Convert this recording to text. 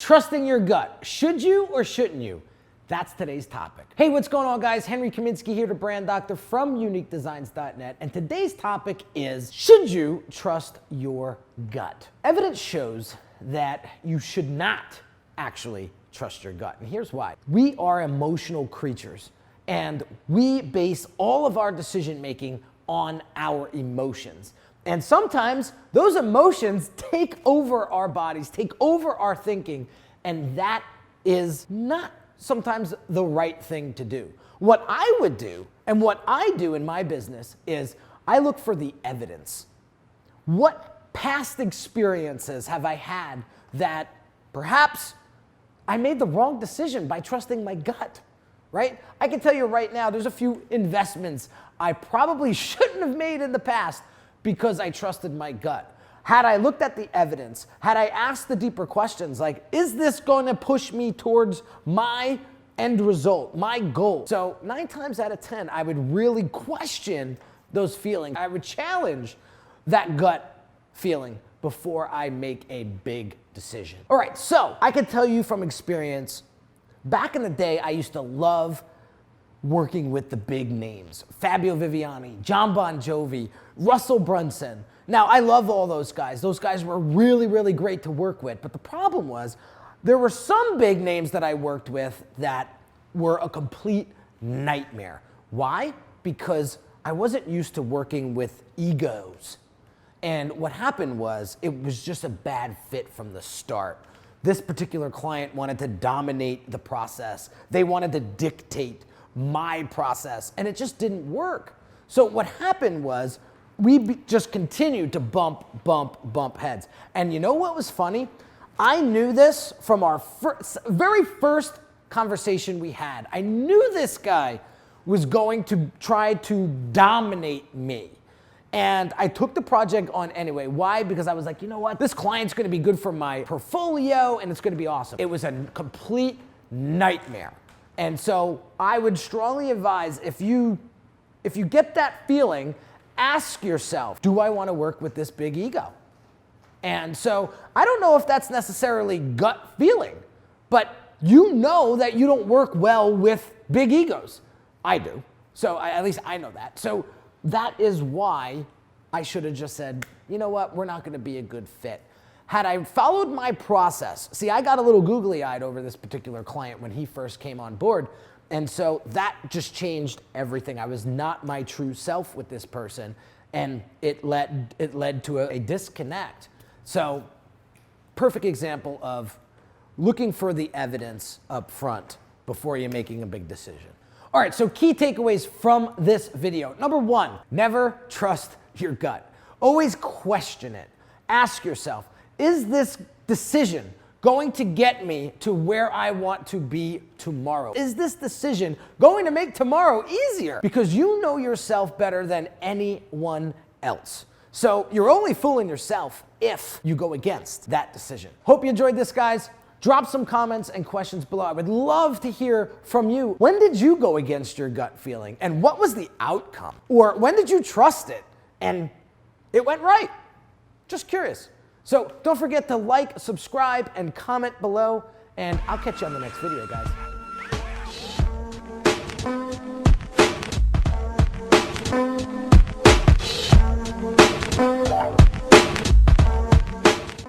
Trusting your gut. Should you or shouldn't you? That's today's topic. Hey, what's going on, guys? Henry Kaminsky here, the brand doctor from uniquedesigns.net. And today's topic is, should you trust your gut? Evidence shows that you should not actually trust your gut. And here's why. We are emotional creatures, and we base all of our decision making on our emotions. And sometimes those emotions take over our bodies, take over our thinking, and that is not sometimes the right thing to do. What I would do, and what I do in my business, is I look for the evidence. What past experiences have I had that perhaps I made the wrong decision by trusting my gut, right? I can tell you right now, there's a few investments I probably shouldn't have made in the past because I trusted my gut. Had I looked at the evidence, had I asked the deeper questions like, is this going to push me towards my end result, my goal? So 9 times out of 10, I would really question those feelings. I would challenge that gut feeling before I make a big decision. All right, so I can tell you from experience, back in the day, I used to love working with the big names. Fabio Viviani, John Bon Jovi, Russell Brunson. Now, I love all those guys. Those guys were really, really great to work with. But the problem was, there were some big names that I worked with that were a complete nightmare. Why? Because I wasn't used to working with egos. And what happened was, it was just a bad fit from the start. This particular client wanted to dominate the process. They wanted to dictate my process, and it just didn't work. So what happened was, we just continued to bump heads. And you know what was funny? I knew this from our very first conversation we had. I knew this guy was going to try to dominate me. And I took the project on anyway. Why? Because I was like, you know what? This client's gonna be good for my portfolio and it's gonna be awesome. It was a complete nightmare. And so I would strongly advise, if you get that feeling, ask yourself, do I want to work with this big ego? And so I don't know if that's necessarily gut feeling, but you know that you don't work well with big egos. I do. So at least I know that. So that is why I should have just said, you know what, we're not going to be a good fit. Had I followed my process, see, I got a little googly-eyed over this particular client when he first came on board. And so that just changed everything. I was not my true self with this person, and it led to a disconnect. So, perfect example of looking for the evidence up front before you're making a big decision. All right, so key takeaways from this video. Number 1, never trust your gut. Always question it. Ask yourself, is this decision going to get me to where I want to be tomorrow? Is this decision going to make tomorrow easier? Because you know yourself better than anyone else. So you're only fooling yourself if you go against that decision. Hope you enjoyed this, guys. Drop some comments and questions below. I would love to hear from you. When did you go against your gut feeling? And what was the outcome? Or when did you trust it and it went right? Just curious. So don't forget to like, subscribe, and comment below, and I'll catch you on the next video, guys.